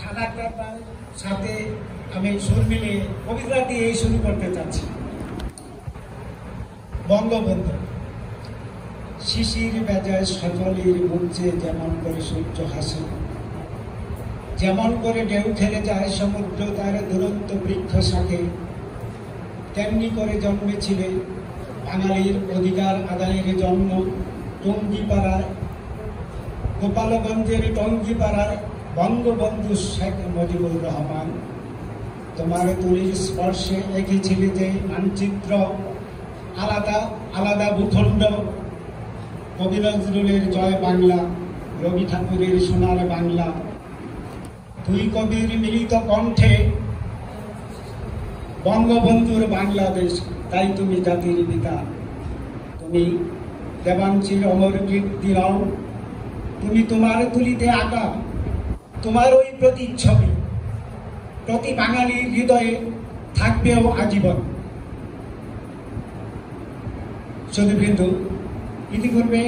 আলাদাটার সাথে আমি সুর মিলিয়ে কবিতা দিয়ে শুরু করতে চাচ্ছি। বঙ্গবন্ধু। শিশির বেজায় সজলের মঞ্চে যেমন করে সূর্য হাসে, যেমন করে ঢেউ খেলে যায় সমুদ্র তার দুরন্ত বৃক্ষ শাখে, তেমনি করে জন্মেছিলে বাঙালির অধিকার আদায়ের জন্ম টঙ্গিপাড়ায়, গোপালগঞ্জের টঙ্গিপাড়ায় বঙ্গবন্ধু শেখ মুজিবুর রহমান। তোমার তুলির স্পর্শে এঁকেছিলে যে মানচিত্র, আলাদা আলাদা ভূখণ্ড, কবি নজরুলের জয় বাংলা, রবি ঠাকুরের সোনার বাংলা, দুই কবির মিলিত কণ্ঠে বঙ্গবন্ধুর বাংলাদেশ। তাই তুমি জাতির পিতা, তুমি দেবাঞ্চির অমর কীর্তি রও, তুমি তোমার তুলিতে আঁকা তোমার ওই প্রতিচ্ছবি প্রতি বাঙালির হৃদয়ে থাকবেও আজীবন। সুধীবৃন্দ, ইতিপূর্বে